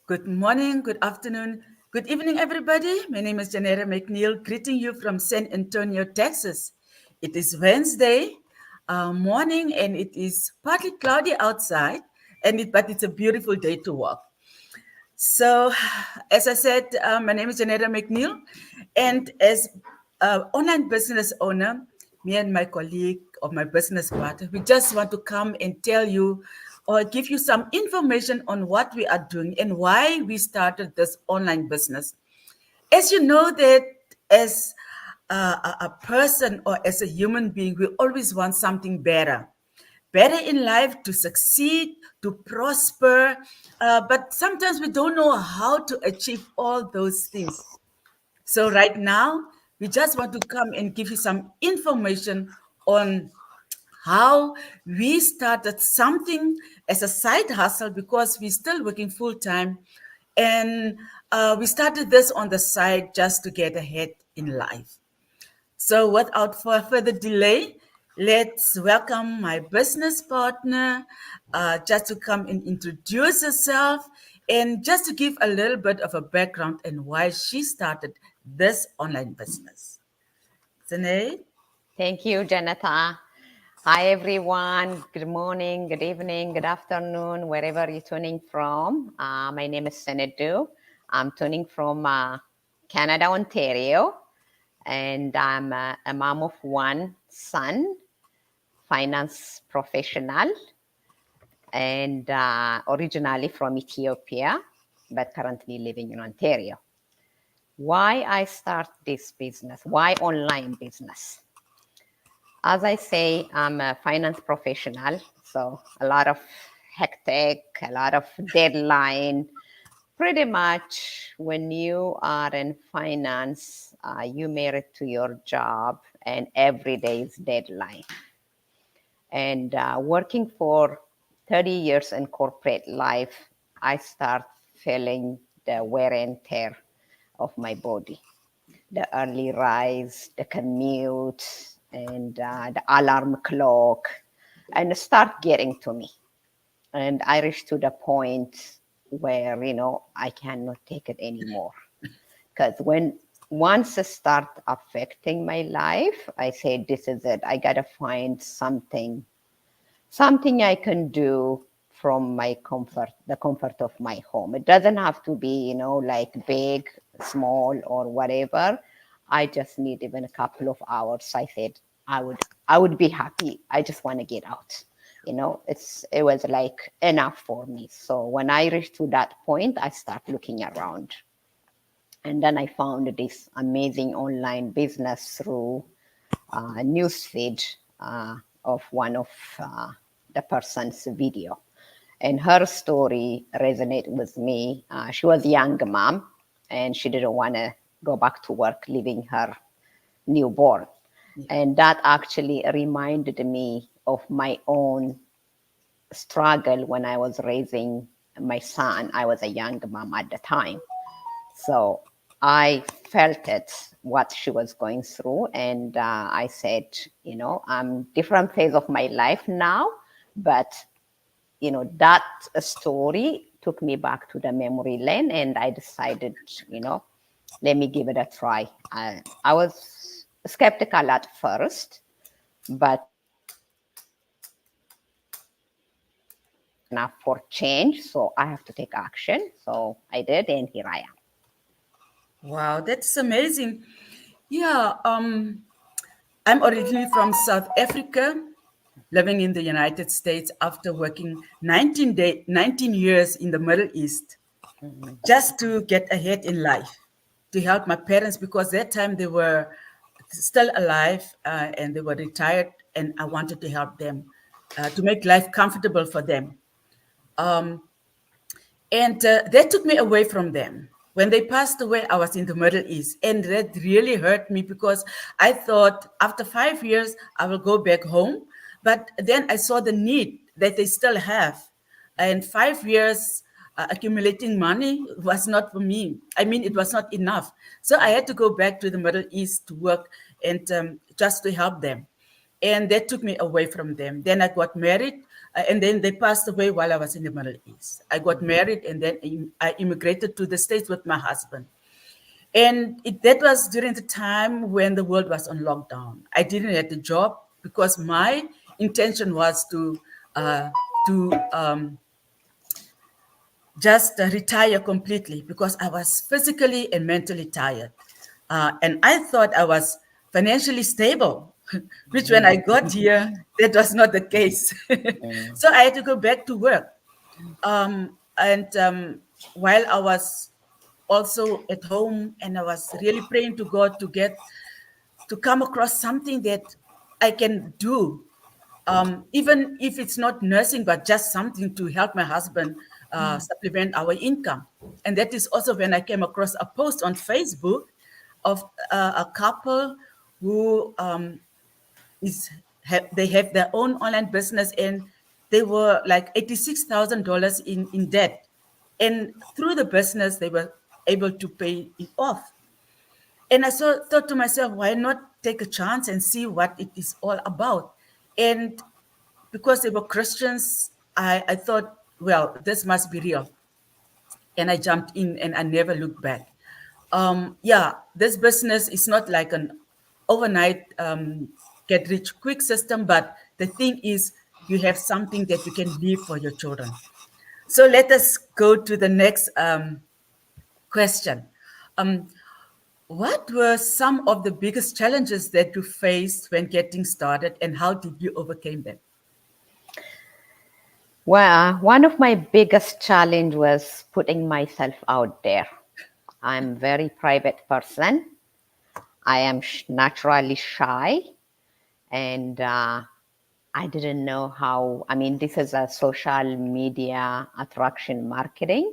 Good morning, good afternoon, good evening, everybody. My name is Janetta McNeil, greeting you from San Antonio, Texas. It is Wednesday morning, and it is partly cloudy outside, but it's a beautiful day to walk. So, as I said, my name is Janetta McNeil, and as online business owner, me and my colleague or my business partner, we just want to come and tell you or give you some information on what we are doing and why we started this online business. As you know that as a person or as a human being, we always want something better in life, to succeed, to prosper. But sometimes we don't know how to achieve all those things. So, right now, we just want to come and give you some information on how we started something as a side hustle because we're still working full time. And we started this on the side just to get ahead in life. So, without further delay, let's welcome my business partner just to come and introduce herself and just to give a little bit of a background and why she started this online business. Sinead? Thank you, Janetta. Hi, everyone. Good morning, good evening, good afternoon, wherever you're tuning from. My name is Janetta. I'm tuning from Canada, Ontario, and I'm a mom of one son, finance professional, and originally from Ethiopia, but currently living in Ontario. Why I start this business? Why online business? As I say, I'm a finance professional, so a lot of hectic, a lot of deadline. Pretty much when you are in finance, you married to your job and every day is deadline. And working for 30 years in corporate life, I start feeling the wear and tear of my body. The early rise, the commute, and the alarm clock, and start getting to me. And I reached to the point where, I cannot take it anymore. Because once it start affecting my life, I said, this is it. I got to find something I can do from my comfort, the comfort of my home. It doesn't have to be, like big, small, or whatever. I just need even a couple of hours. I said I would be happy. I just want to get out. It was like enough for me. So when I reached to that point, I start looking around. And then I found this amazing online business through a newsfeed of one of the person's video. And her story resonated with me. She was a young mom and she didn't want to go back to work, leaving her newborn. And that actually reminded me of my own struggle when I was raising my son. I was a young mom at the time. So I felt it, what she was going through. And I said, I'm different phase of my life now, but, that story took me back to the memory lane and I decided, let me give it a try. I was skeptical at first, but enough for change. So I have to take action. So I did, and here I am. Wow, that's amazing. Yeah, I'm originally from South Africa, living in the United States after working 19 years in the Middle East just to get ahead in life, to help my parents because that time they were still alive and they were retired, and I wanted to help them to make life comfortable for them. And that took me away from them. When they passed away, I was in the Middle East, and that really hurt me because I thought after 5 years I will go back home. But then I saw the need that they still have, and 5 years accumulating money was not for me. I mean, it was not enough. So I had to go back to the Middle East to work and just to help them, and that took me away from them. Then I got married and then they passed away while I was in the Middle East. I got married, and then I immigrated to the States with my husband. And that was during the time when the world was on lockdown. I didn't have the job because my intention was uh, to just retire completely because I was physically and mentally tired. And I thought I was financially stable, which when I got here, that was not the case. So I had to go back to work. And while I was also at home, and I was really praying to God to come across something that I can do, even if it's not nursing, but just something to help my husband supplement our income. And that is also when I came across a post on Facebook of a couple who they have their own online business, and they were like $86,000 in debt. And through the business, they were able to pay it off. And I thought to myself, why not take a chance and see what it is all about? And because they were Christians, I thought, well, this must be real. And I jumped in and I never looked back. Yeah, this business is not like an overnight get rich quick system, but the thing is, you have something that you can leave for your children. So let us go to the next question. Um, what were some of the biggest challenges that you faced when getting started, and how did you overcome them? Well, one of my biggest challenge was putting myself out there. I'm very private person. I am naturally shy, and I didn't know how. I mean, this is a social media attraction marketing,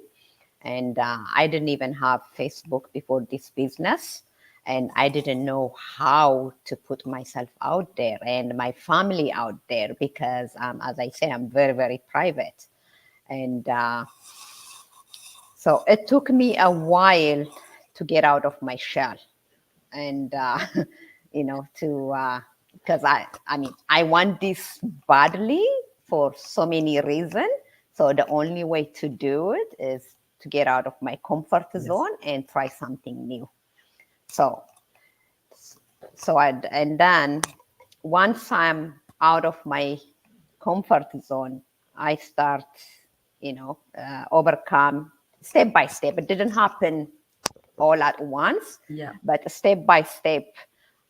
and I didn't even have Facebook before this business, and I didn't know how to put myself out there and my family out there because, as I say, I'm very, very private, and so it took me a while to get out of my shell, and to because I mean, I want this badly for so many reasons. So the only way to do it is to get out of my comfort Yes. zone and try something new. So and then once I'm out of my comfort zone, I start, overcome step by step. It didn't happen all at once, Yeah. but step by step,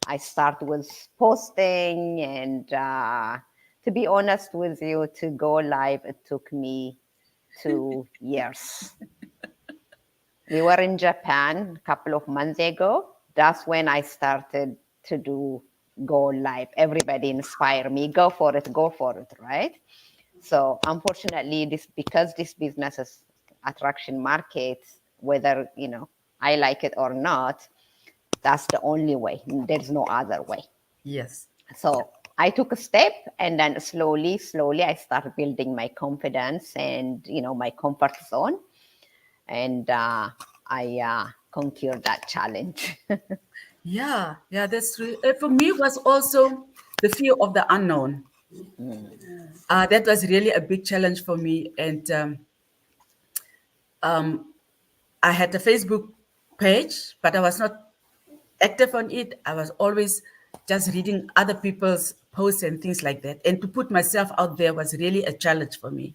I start with posting. And to be honest with you, to go live, it took me 2 years. We were in Japan a couple of months ago. That's when I started to do go live. Everybody inspire me, go for it, right? So unfortunately, this because this business is attraction market, whether I like it or not, that's the only way. There's no other way. Yes. So I took a step, and then slowly, I started building my confidence and my comfort zone, and I conquered that challenge. Yeah, yeah, that's true. For me, it was also the fear of the unknown. That was really a big challenge for me. And I had a Facebook page, but I was not active on it. I was always just reading other people's posts and things like that. And to put myself out there was really a challenge for me.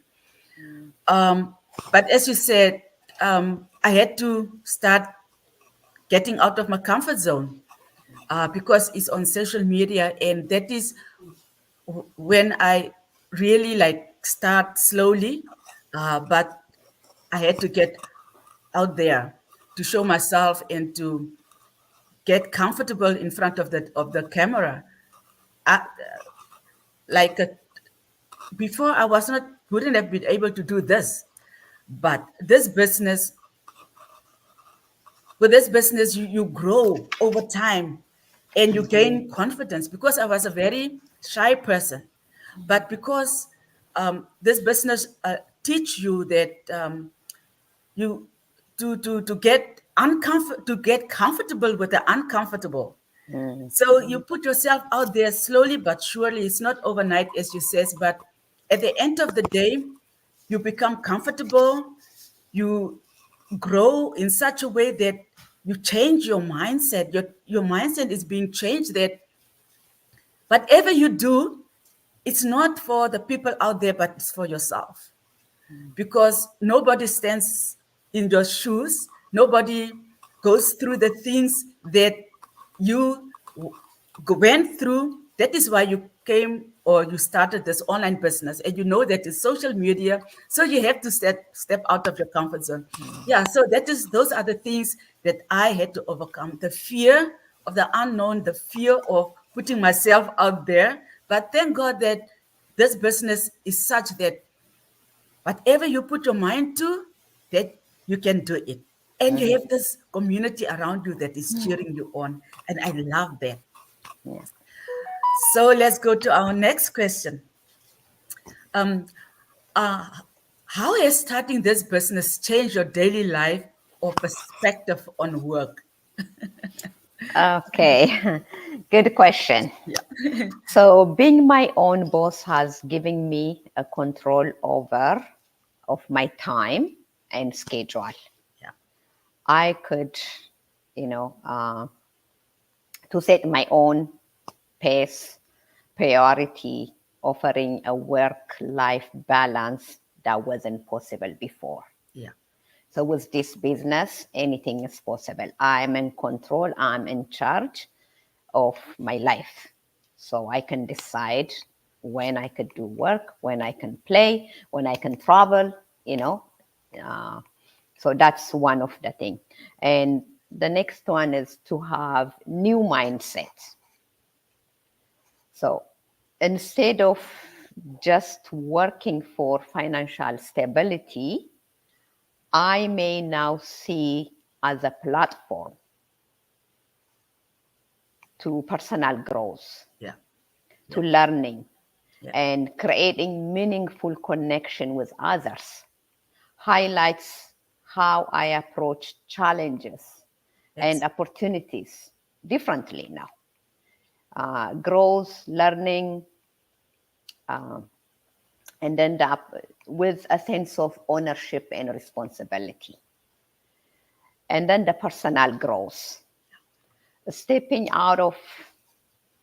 But as you said, I had to start getting out of my comfort zone because it's on social media, and that is when I really like start slowly, but I had to get out there to show myself and to get comfortable in front of the camera. I, like before, I was not wouldn't have been able to do this, but this business with this business you grow over time and you gain confidence because I was a very shy person. But because this business teach you that you to get to get comfortable with the uncomfortable. Mm. So you put yourself out there slowly but surely. It's not overnight, as you says, but at the end of the day, you become comfortable, you grow in such a way that you change your mindset. Your mindset is being changed that whatever you do, it's not for the people out there, but it's for yourself. Because nobody stands in your shoes. Nobody goes through the things that you went through. That is why you came or you started this online business, and you know that it's social media. So you have to step out of your comfort zone. Yeah. So those are the things that I had to overcome: the fear of the unknown, the fear of putting myself out there. But thank God that this business is such that whatever you put your mind to, that you can do it. And you have this community around you that is cheering you on. And I love that. Yeah. So let's go to our next question. Um, uh, how has starting this business changed your daily life or perspective on work? Okay, good question. Yeah. So being my own boss has given me a control over of my time and schedule. Yeah. I could, you know, to set my own pace, priority, offering a work-life balance that wasn't possible before. Yeah. So with this business, anything is possible. I'm in control, I'm in charge of my life. So I can decide when I could do work, when I can play, when I can travel, you know. Uh, so that's one of the things. And the next one is to have new mindset. So instead of just working for financial stability, I may now see as a platform to personal growth, Yeah. to Yeah. learning, Yeah. and creating meaningful connection with others. Highlights how I approach challenges and Excellent. opportunities differently now. Growth, learning, uh, and end up with a sense of ownership and responsibility. And then the personal growth, stepping out of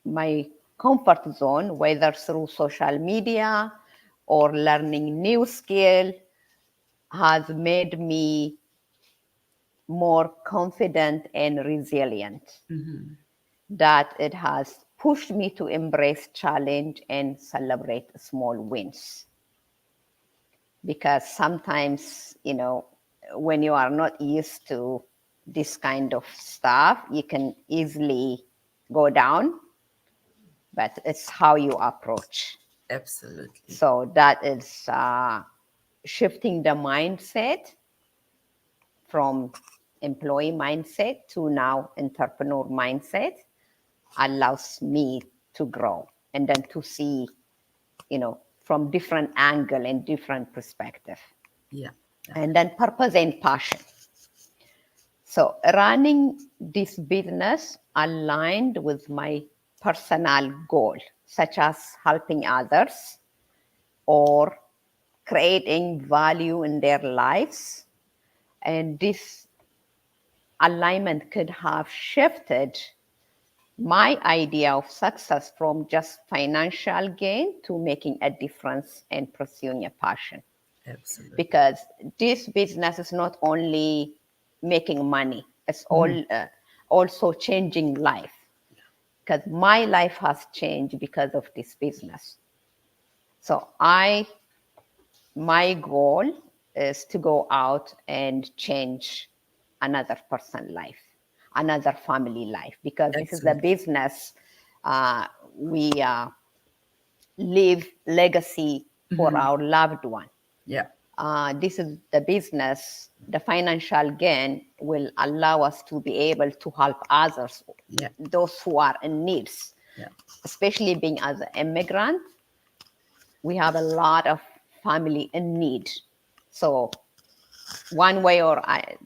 my comfort zone, whether through social media or learning new skill, has made me more confident and resilient. That it has pushed me to embrace challenge and celebrate small wins. Because sometimes, when you are not used to this kind of stuff, you can easily go down, but it's how you approach. Absolutely. So that is shifting the mindset from employee mindset to now entrepreneur mindset allows me to grow and then to see, from different angle and different perspective. Yeah. Yeah. And then purpose and passion. So running this business aligned with my personal goal, such as helping others or creating value in their lives. And this alignment could have shifted my idea of success from just financial gain to making a difference and pursuing a passion. Absolutely. Because this business is not only making money, it's also changing life. Because my life has changed because of this business. So my goal is to go out and change another person's life, another family life, because this is the Excellent. business we leave legacy for our loved one. Yeah. This is the business, the financial gain will allow us to be able to help others, Yeah. those who are in needs, Yeah. especially being as an immigrant. We have a lot of family in need. So one way or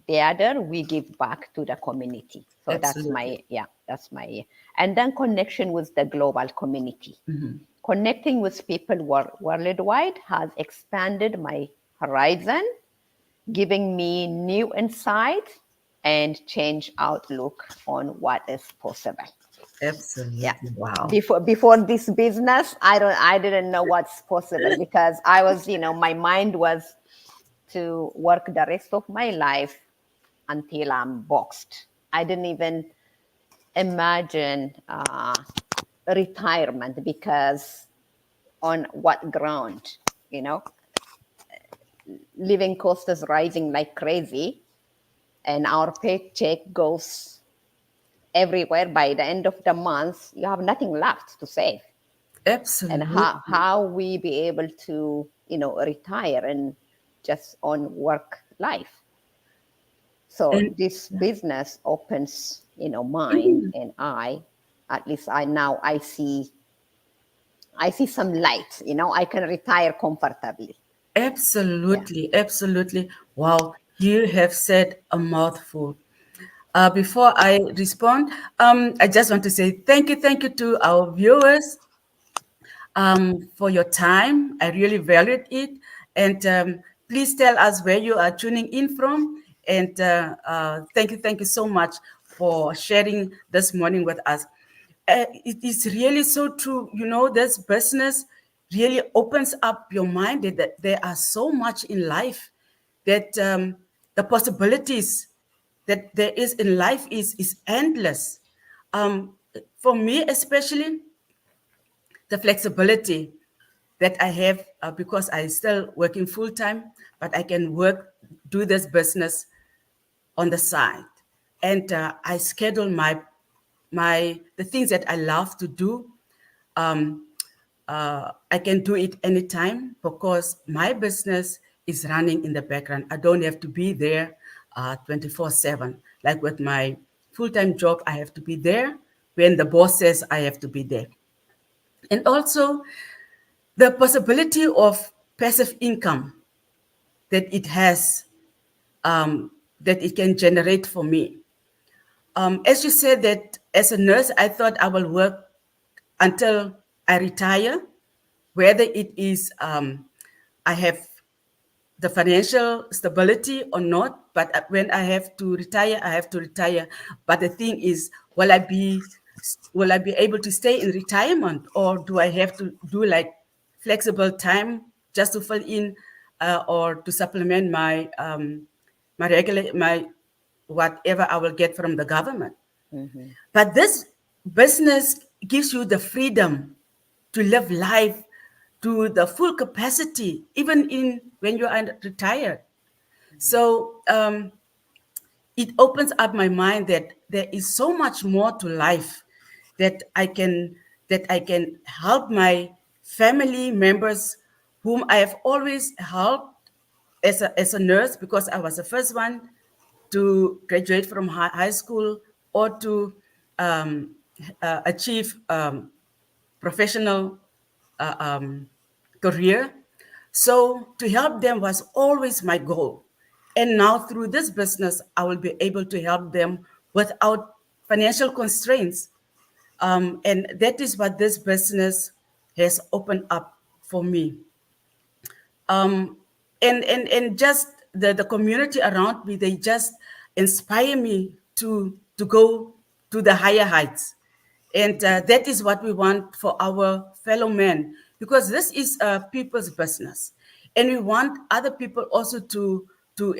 the other, we give back to the community. So Absolutely. that's my, and then connection with the global community. connecting with people worldwide has expanded my horizon, giving me new insight and change outlook on what is possible. Yeah. Absolutely. Wow. Before this business, I didn't know what's possible because I was, my mind was to work the rest of my life until I'm boxed. I didn't even imagine retirement because on what ground, you know, living cost is rising like crazy and our paycheck goes everywhere. By the end of the month, you have nothing left to save. And Absolutely. how we be able to, retire and just on work life. So And this business opens, mine mhm, and at least I see some light, I can retire comfortably. Yeah. absolutely, absolutely. Wow, you have said a mouthful. Before I respond, I just want to say thank you to our viewers for your time. I really valued it. And please tell us where you are tuning in from. And thank you so much for sharing this morning with us. It is really so true. You know, this business really opens up your mind that there are so much in life that the possibilities that there is in life is endless. Um, for me, especially, the flexibility that I have because I still working full time, but I can do this business on the side, and I schedule the things that I love to do. I can do it anytime because my business is running in the background. I don't have to be there 24/7. Like with my full time job, I have to be there when the boss says I have to be there. And also, the possibility of passive income that it has, that it can generate for me. As you said that as a nurse, I thought I will work until I retire, whether it is I have the financial stability or not. But when I have to retire, I have to retire. But the thing is, will I be able to stay in retirement, or do I have to do like flexible time just to fill in or to supplement my whatever I will get from the government? Hmm. But this business gives you the freedom to live life to the full capacity, even in when you are retired. So it opens up my mind that there is so much more to life that I can help my family members whom I have always helped as a nurse because I was the first one to graduate from high school or to um, achieve professional uh, um, career. So to help them was always my goal. And now through this business, I will be able to help them without financial constraints. And that is what this business has opened up for me. And just the community around me, they just inspire me to go to the higher heights. And that is what we want for our fellow men, because this is a people's business, and we want other people also to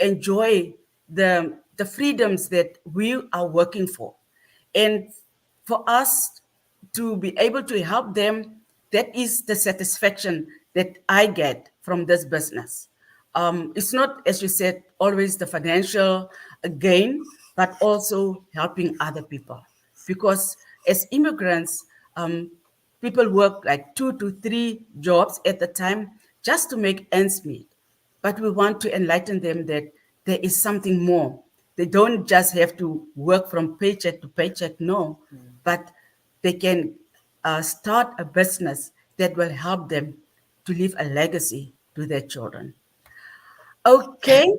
enjoy the freedoms that we are working for, and for us to be able to help them. That is the satisfaction that I get from this business. It's not, as you said, always the financial gain, but also helping other people. Because as immigrants, people work like 2 to 3 jobs at a time just to make ends meet. But we want to enlighten them that there is something more. They don't just have to work from paycheck to paycheck, no, but they can start a business that will help them to leave a legacy to their children. Okay,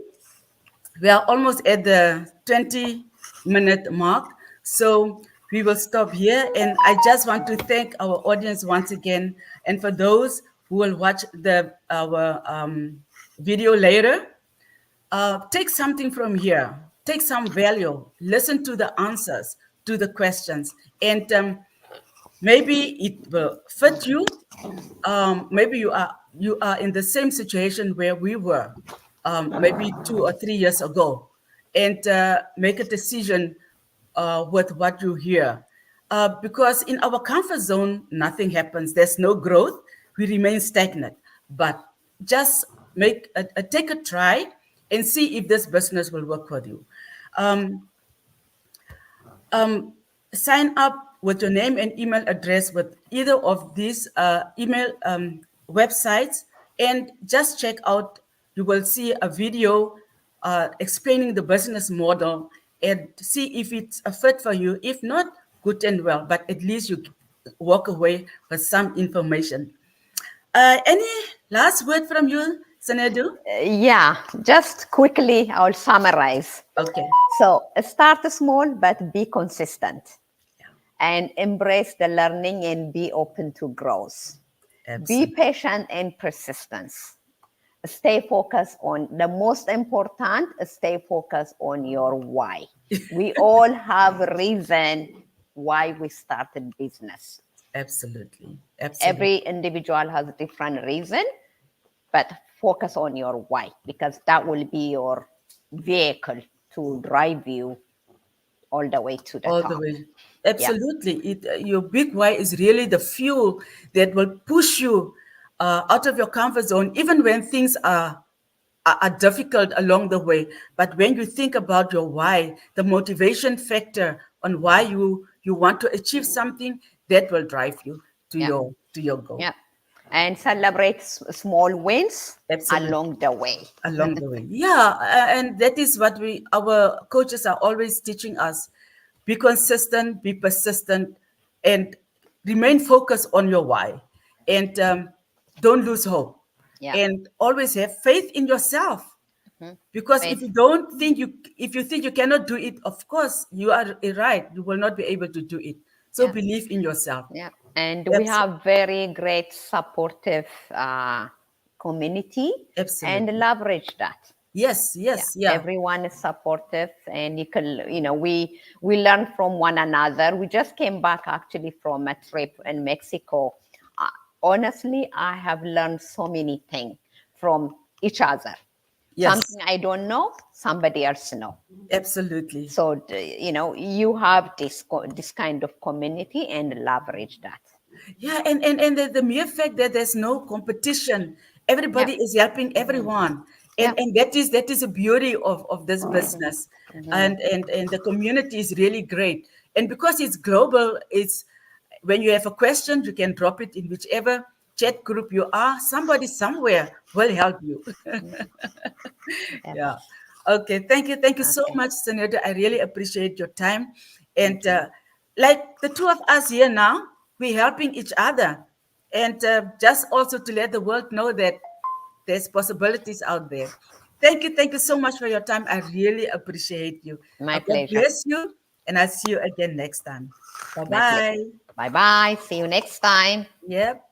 we are almost at the 20-minute mark. So we will stop here. And I just want to thank our audience once again. And for those who will watch our video later, take something from here, take some value, listen to the answers to the questions, and maybe it will fit you. Maybe you are in the same situation where we were, maybe 2 or 3 years ago, and make a decision with what you hear. Because in our comfort zone, nothing happens. There's no growth. We remain stagnant. But just take a try and see if this business will work for you. Um, Sign up with your name and email address with either of these email websites, and just check out. You will see a video explaining the business model and see if it's a fit for you. If not, good and well, but at least you walk away with some information. Any last word from you, Sanadu? Yeah, just quickly, I'll summarize. Okay. So start small, but be consistent and embrace the learning and be open to growth. Be Absolutely. patient and persistence. Stay focused on the most important, stay focused on your why. We all have a reason why we started business. Absolutely. Absolutely. Every individual has a different reason, but focus on your why, because that will be your vehicle to drive you all the way to the All the top. way. Yeah, Absolutely. Your big why is really the fuel that will push you out of your comfort zone, even when things are difficult along the way. But when you think about your why, the motivation factor on why you want to achieve something, that will drive you yeah, to your goal. yeah. And celebrate small wins Absolutely. along the way. Along the way. Yeah, and that is what our coaches are always teaching us. Be consistent, be persistent, and remain focused on your why. And don't lose hope. Yeah. And always have faith in yourself. Mhm. Because Faith. if you think you cannot do it, of course you are right. You will not be able to do it. So Yeah. believe in yourself. Yeah. And we Abs- have very great supportive community and Absolutely. leverage that. Yes, Yeah, yes, yeah. everyone is supportive, and you can, we learn from one another. We just came back actually from a trip in Mexico. uh, Honestly, I have learned so many things from each other. Yes, Something I don't know, somebody else know. absolutely. So you have this kind of community and leverage that. Yeah, and the mere fact that there's no competition, Yeah, everybody is helping everyone, yeah. and that is a beauty of this business, Mhm. and the community is really great, and because it's global, it's when you have a question, you can drop it in whichever chat group you are. Somebody somewhere will help you. Yeah. Yeah. Okay. Thank you so Okay. much, Senator. I really appreciate your time. And Thank you. like the two of us here now, we're helping each other. And just also to let the world know that there's possibilities out there. Thank you so much for your time. I really appreciate you. My God pleasure. bless you. And I'll see you again next time. Bye My pleasure. bye. Bye bye. See you next time. Yep.